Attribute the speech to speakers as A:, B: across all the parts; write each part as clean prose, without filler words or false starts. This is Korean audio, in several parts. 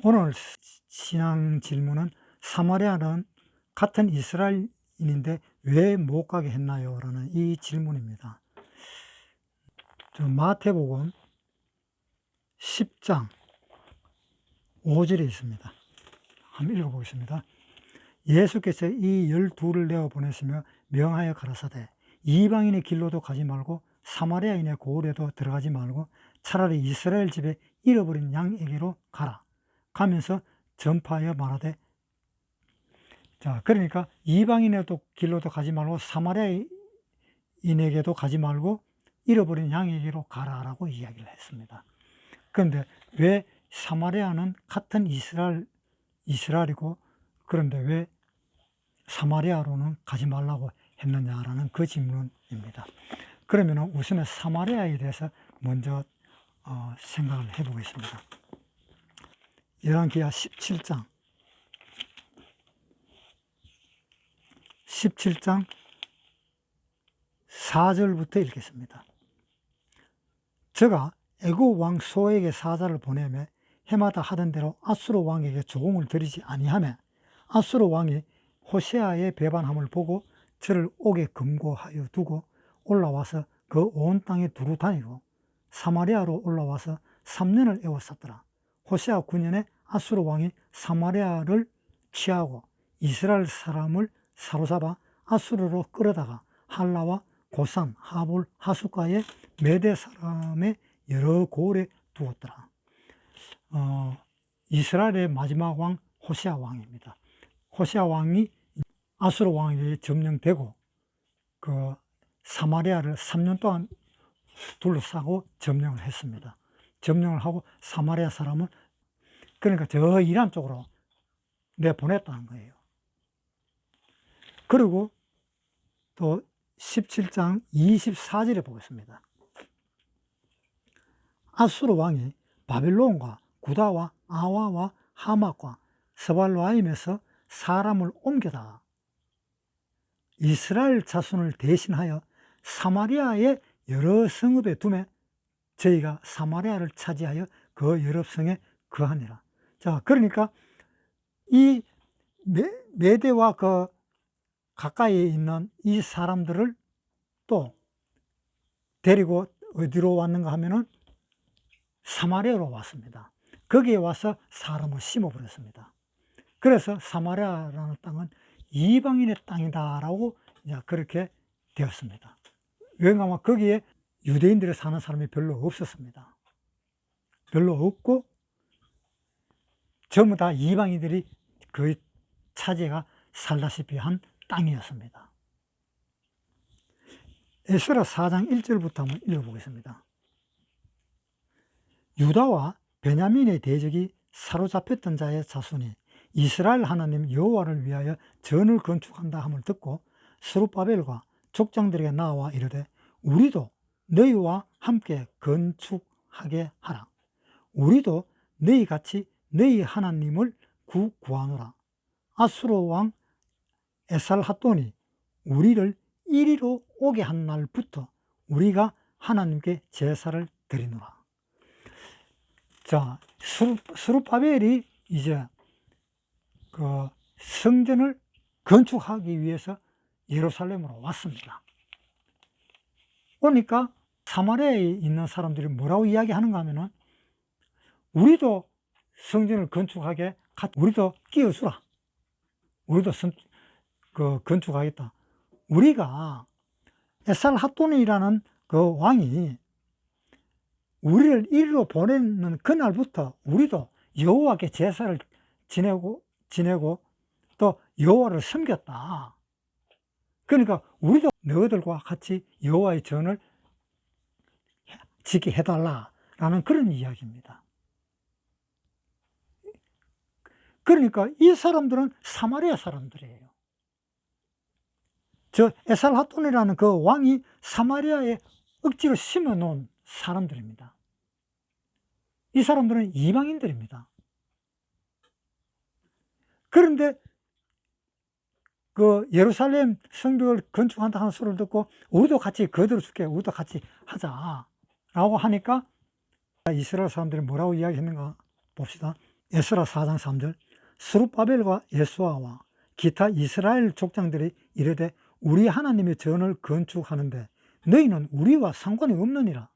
A: 오늘 신앙 질문은 사마리아는 같은 이스라엘인인데 왜 못 가게 했나요? 라는 이 질문입니다. 마태복음 10장 5절에 있습니다. 한번 읽어보겠습니다. 예수께서 이 12를 내어 보내시며 명하여 가라사대 이방인의 길로도 가지 말고 사마리아인의 고을에도 들어가지 말고 차라리 이스라엘 집에 잃어버린 양에게로 가라. 가면서 전파하여 말하되, 자, 그러니까 이방인의 길로도 가지 말고 사마리아인에게도 가지 말고 잃어버린 양에게로 가라라고 이야기를 했습니다. 그런데 왜 사마리아는 같은 이스라엘이고 그런데 왜 사마리아로는 가지 말라고 했느냐라는 그 질문입니다. 그러면 우선은 사마리아에 대해서 먼저 생각을 해보겠습니다. 열왕기하 17장 4절부터 읽겠습니다. 저가 애굽 왕 소에게 사자를 보내며 해마다 하던 대로 아수르 왕에게 조공을 드리지 아니하며 아수르 왕이 호세아의 배반함을 보고 저를 옥에 금고하여 두고 올라와서 그 온 땅에 두루 다니고 사마리아로 올라와서 3년을 애워쌌더라. 호세아 9년에 아수르 왕이 사마리아를 취하고 이스라엘 사람을 사로잡아 아수르로 끌어다가 할라와 고산, 하볼, 하숫가에 메대 사람의 여러 고을에 두었더라. 이스라엘의 마지막 왕 호세아 왕입니다. 호세아 왕이 아수르 왕에게 점령되고 그 사마리아를 3년 동안 둘러싸고 점령을 했습니다. 점령을 하고 사마리아 사람을 그러니까 저 이란 쪽으로 내보냈다는 거예요. 그리고 또 17장 24절에 보겠습니다. 아수르 왕이 바빌론과 구다와 아와와 하맛과 스발라임에서 사람을 옮겨다가 이스라엘 자손을 대신하여 사마리아의 여러 성읍에 두매 저희가 사마리아를 차지하여 그 여러 성에 거하니라. 자, 그러니까 이 메대와 그 가까이에 있는 이 사람들을 또 데리고 어디로 왔는가 하면은 사마리아로 왔습니다. 거기에 와서 사람을 심어버렸습니다. 그래서 사마리아라는 땅은 이방인의 땅이다라고 이제 그렇게 되었습니다. 왜냐하면 거기에 유대인들이 사는 사람이 별로 없었습니다. 별로 없고 전부 다 이방인들이 거의 차지가 살다시피 한 땅이었습니다. 에스라 4장 1절부터 한번 읽어보겠습니다. 유다와 베냐민의 대적이 사로잡혔던 자의 자손이 이스라엘 하나님 여호와를 위하여 전을 건축한다 함을 듣고 스룹바벨과 족장들에게 나와 이르되 우리도 너희와 함께 건축하게 하라. 우리도 너희같이 너희 하나님을 구하노라. 아수르 왕 에살핫돈이 우리를 이리로 오게 한 날부터 우리가 하나님께 제사를 드리노라. 자, 스룹바벨이 이제 그 성전을 건축하기 위해서 예루살렘으로 왔습니다. 오니까 사마리아에 있는 사람들이 뭐라고 이야기하는가 하면은 우리도 성전을 건축하게 우리도 끼워주라. 우리도 건축하겠다. 우리가 에살핫돈이라는 그 왕이 우리를 이리로 보내는 그날부터 우리도 여호와께 제사를 지내고 또 여호와를 섬겼다. 그러니까 우리도 너희들과 같이 여호와의 전을 지게 해달라라는 그런 이야기입니다. 그러니까 이 사람들은 사마리아 사람들이에요. 저 에살핫돈이라는 그 왕이 사마리아에 억지로 심어놓은 사람들입니다. 이 사람들은 이방인들입니다. 그런데 그 예루살렘 성벽을 건축한다 하는 소리를 듣고 우리도 같이 거들어줄게, 우리도 같이 하자라고 하니까 이스라엘 사람들이 뭐라고 이야기했는가 봅시다. 에스라 4장 3절 스룹바벨과 예수아와 기타 이스라엘 족장들이 이르되 우리 하나님의 전을 건축하는데 너희는 우리와 상관이 없느니라.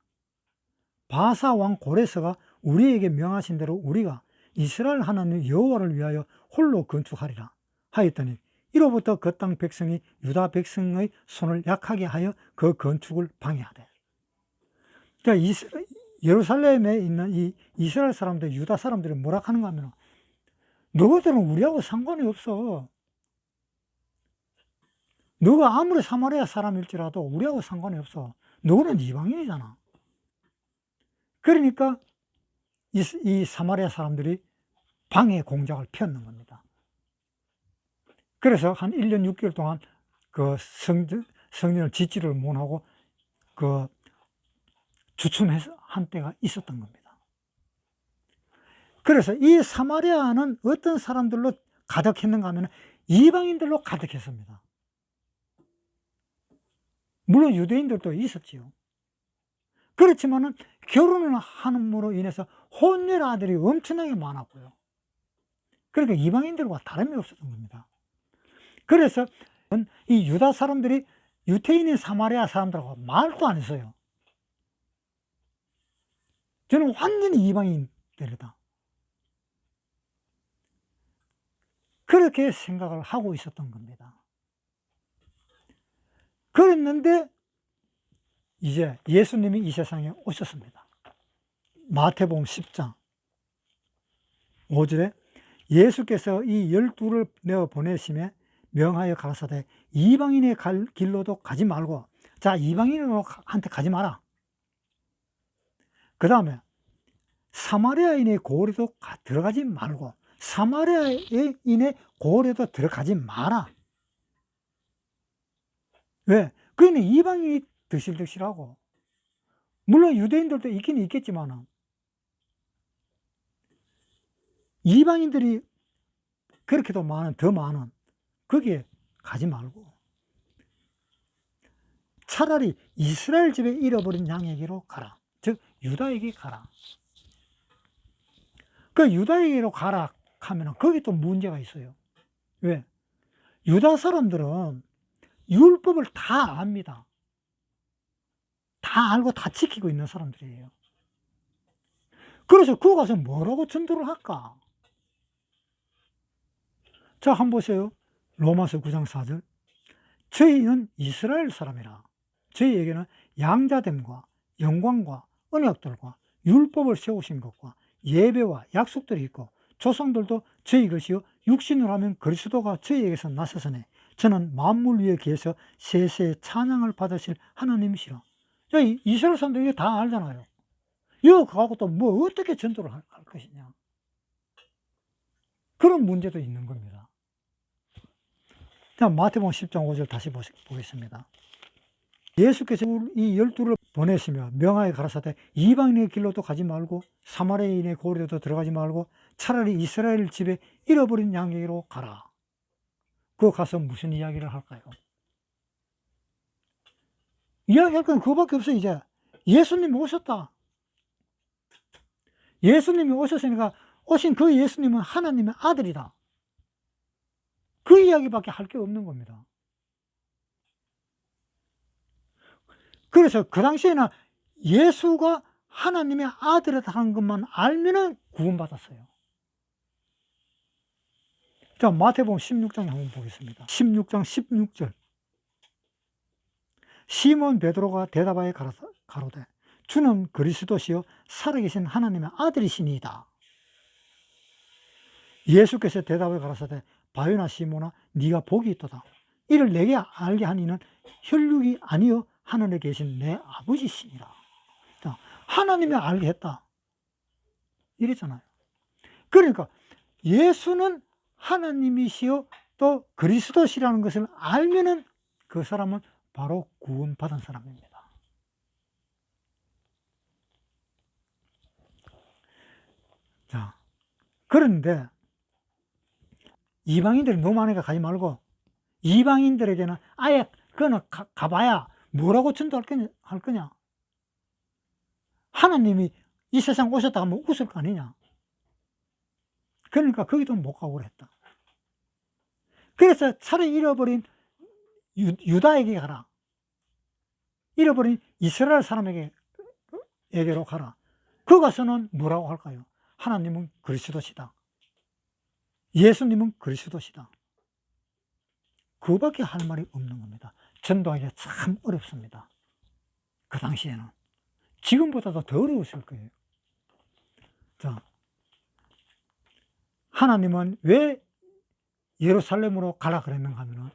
A: 바사 왕 고레스가 우리에게 명하신 대로 우리가 이스라엘 하나님 여호와를 위하여 홀로 건축하리라 하였더니 이로부터 그 땅 백성이 유다 백성의 손을 약하게 하여 그 건축을 방해하되. 그러니까 예루살렘에 있는 이 이스라엘 사람들, 유다 사람들이 뭐라 하는가 하면 너희들은 우리하고 상관이 없어. 너가 아무리 사마리아 사람일지라도 우리하고 상관이 없어. 너는 이방인이잖아. 그러니까 이 사마리아 사람들이 방해 공작을 폈는 겁니다. 그래서 한 1년 6개월 동안 그 성전을 짓지를 못하고 그 주춤해서 한 때가 있었던 겁니다. 그래서 이 사마리아는 어떤 사람들로 가득했는가 하면 이방인들로 가득했습니다. 물론 유대인들도 있었지요. 그렇지만은 결혼을 함으로 인해서 혼혈 아들이 엄청나게 많았고요. 그러니까 이방인들과 다름이 없었던 겁니다. 그래서 이 유다 사람들이 유태인인 사마리아 사람들하고 말도 안 했어요. 저는 완전히 이방인들이다. 그렇게 생각을 하고 있었던 겁니다. 그랬는데 이제 예수님이 이 세상에 오셨습니다. 마태복음 10장 5절에 예수께서 이 12를 내어 보내심에 명하여 가라사대 이방인의 갈 길로도 가지 말고, 자, 이방인한테 가지 마라. 그 다음에 사마리아인의 고을에도 들어가지 말고, 사마리아인의 고을에도 들어가지 마라. 왜? 그는 이방인이 드실드실하고, 물론 유대인들도 있긴 있겠지만 이방인들이 그렇게도 더 많은 거기에 가지 말고 차라리 이스라엘 집에 잃어버린 양에게로 가라. 즉 유다에게 가라. 그 유다에게로 가라 하면 거기 또 문제가 있어요. 왜? 유다 사람들은 율법을 다 압니다. 다 알고 다 지키고 있는 사람들이에요. 그래서 그거 가서 뭐라고 전도를 할까? 자, 한번 보세요. 로마서 9장 4절. 저희는 이스라엘 사람이라 저희에게는 양자됨과 영광과 언약들과 율법을 세우신 것과 예배와 약속들이 있고 조상들도 저희 것이요 육신으로 하면 그리스도가 저희에게서 나서서니 저는 만물 위에 계셔 세세의 찬양을 받으실 하나님이시라. 이스라엘 사람들이 다 알잖아요. 이거 가고 또 뭐 어떻게 전도를 할 것이냐. 그런 문제도 있는 겁니다. 자, 마태복음 10장 5절 다시 보겠습니다. 예수께서 이 12를 보내시며 명하여 가라사대 이방인의 길로도 가지 말고 사마리아인의 고을에도 들어가지 말고 차라리 이스라엘 집에 잃어버린 양에게로 가라. 그거 가서 무슨 이야기를 할까요? 이야기할 건 그거밖에 없어요. 이제 예수님이 오셨다. 예수님이 오셨으니까 오신 그 예수님은 하나님의 아들이다. 그 이야기밖에 할 게 없는 겁니다. 그래서 그 당시에는 예수가 하나님의 아들이라는 것만 알면은 구원받았어요. 자, 마태복음 16장 한번 보겠습니다. 16장 16절. 시몬 베드로가 대답하여 가로되 주는 그리스도시요 살아계신 하나님의 아들이시니이다. 예수께서 대답하여 가라사대 바요나 시몬아 네가 복이 있도다. 이를 내게 알게 한 이는 혈육이 아니요 하늘에 계신 내 아버지시니라. 자, 하나님이 알게 했다. 이랬잖아요. 그러니까 예수는 하나님이시요 또 그리스도시라는 것을 알면은 그 사람은 바로 구원받은 사람입니다. 자, 그런데 이방인들이 너무 많으니까 가지 말고 이방인들에게는 아예 그거는 가봐야 뭐라고 전도할 거냐? 하나님이 이 세상 오셨다 하면 웃을 거 아니냐? 그러니까 거기도 못 가고 그랬다. 그래서 차라리 잃어버린 유다에게 가라. 잃어버린 이스라엘 사람에게로 가라. 그 가서는 뭐라고 할까요? 하나님은 그리스도시다. 예수님은 그리스도시다. 그밖에 할 말이 없는 겁니다. 전도하기가 참 어렵습니다. 그 당시에는. 지금보다도 더 어려웠을 거예요. 자, 하나님은 왜 예루살렘으로 가라 그랬는가 하면은,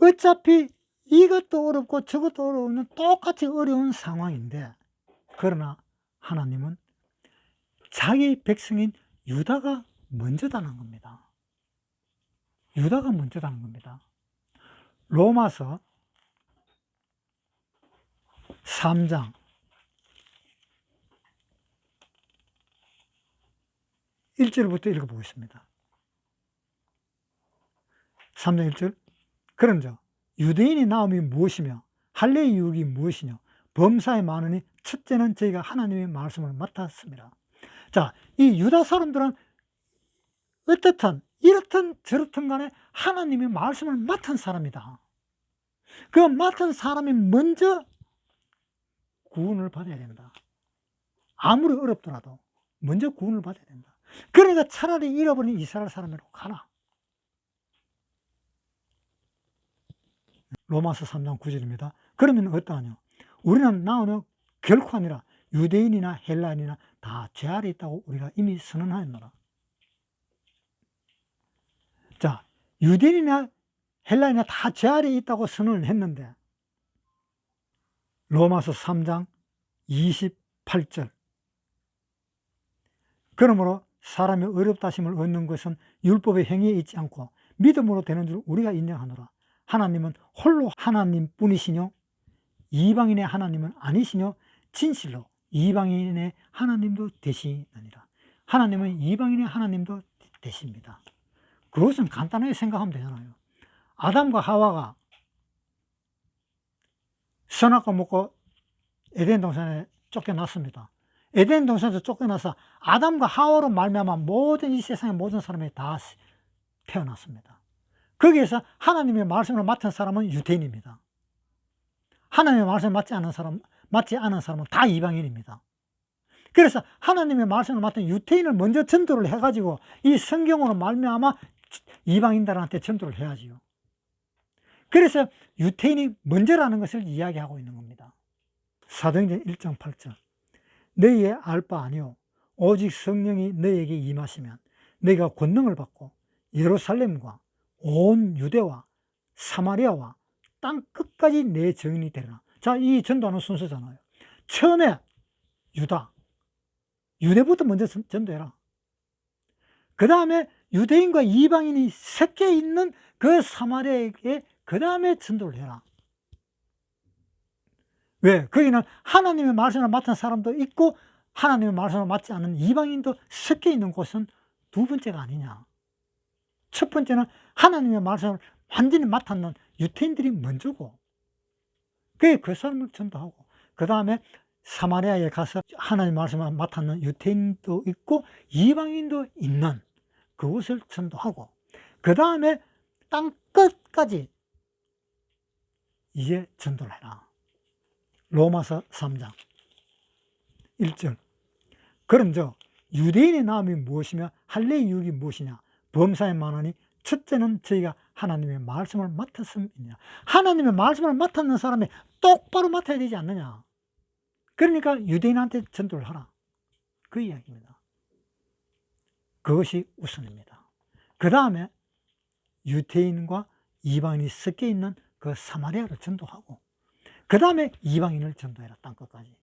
A: 어차피 이것도 어렵고 저것도 어려우면 똑같이 어려운 상황인데, 그러나 하나님은 자기 백성인 유다가 먼저다는 겁니다. 유다가 먼저다는 겁니다. 로마서 3장 1절부터 읽어보겠습니다. 3장 1절. 그런즉 유대인의 나음이 무엇이며 할례의 유익이 무엇이냐? 범사에 많으니 첫째는 저희가 하나님의 말씀을 맡았습니다. 자, 이 유다 사람들은 어떻든 이렇든 저렇든 간에 하나님의 말씀을 맡은 사람이다. 그 맡은 사람이 먼저 구원을 받아야 된다. 아무리 어렵더라도 먼저 구원을 받아야 된다. 그러니까 차라리 잃어버린 이스라엘 사람으로 가라. 로마서 3장 9절입니다. 그러면 어떠하냐? 우리는 나오는 결코 아니라 유대인이나 헬라인이나 다 죄 아래 있다고 우리가 이미 선언하였노라. 자, 유대인이나 헬라인이나 다 죄 아래 있다고 선언을 했는데, 로마서 3장 28절. 그러므로 사람이 어렵다심을 얻는 것은 율법의 행위에 있지 않고 믿음으로 되는 줄 우리가 인정하노라. 하나님은 홀로 하나님 뿐이시뇨? 이방인의 하나님은 아니시뇨? 진실로 이방인의 하나님도 되시느니라. 하나님은 이방인의 하나님도 되십니다. 그것은 간단하게 생각하면 되잖아요. 아담과 하와가 선악과 먹고 에덴 동산에 쫓겨났습니다. 에덴 동산에서 쫓겨나서 아담과 하와로 말미암아 모든 이 세상의 모든 사람이 다 태어났습니다. 거기에서 하나님의 말씀을 맡은 사람은 유대인입니다. 하나님의 말씀을 맡지 않은 사람은 다 이방인입니다. 그래서 하나님의 말씀을 맡은 유대인을 먼저 전도를 해가지고 이 성경으로 말미암아 이방인들한테 전도를 해야지요. 그래서 유대인이 먼저라는 것을 이야기하고 있는 겁니다. 사도행전 1장 8절. 너희의 알 바 아니오 오직 성령이 너희에게 임하시면 너희가 권능을 받고 예루살렘과 온 유대와 사마리아와 땅 끝까지 내 증인이 되리라. 자, 이 전도하는 순서잖아요. 처음에 유대부터 먼저 전도해라. 그 다음에 유대인과 이방인이 섞여 있는 그 사마리아에게 그 다음에 전도를 해라. 왜? 거기는 하나님의 말씀을 맡은 사람도 있고 하나님의 말씀을 맡지 않는 이방인도 섞여 있는 곳은 두 번째가 아니냐. 첫 번째는 하나님의 말씀을 완전히 맡았는 유대인들이 먼저고, 그 사람을 전도하고, 그 다음에 사마리아에 가서 하나님의 말씀을 맡았는 유대인도 있고 이방인도 있는 그곳을 전도하고, 그 다음에 땅 끝까지 이제 전도를 해라. 로마서 3장 1절. 그런즉 유대인의 나음이 무엇이며 할례의 유익이 무엇이냐? 범사에 많으니 첫째는 저희가 하나님의 말씀을 맡았음이냐. 하나님의 말씀을 맡았는 사람이 똑바로 맡아야 되지 않느냐. 그러니까 유대인한테 전도를 하라. 그 이야기입니다. 그것이 우선입니다. 그 다음에 유대인과 이방인이 섞여 있는 그 사마리아를 전도하고, 그 다음에 이방인을 전도해라. 땅끝까지.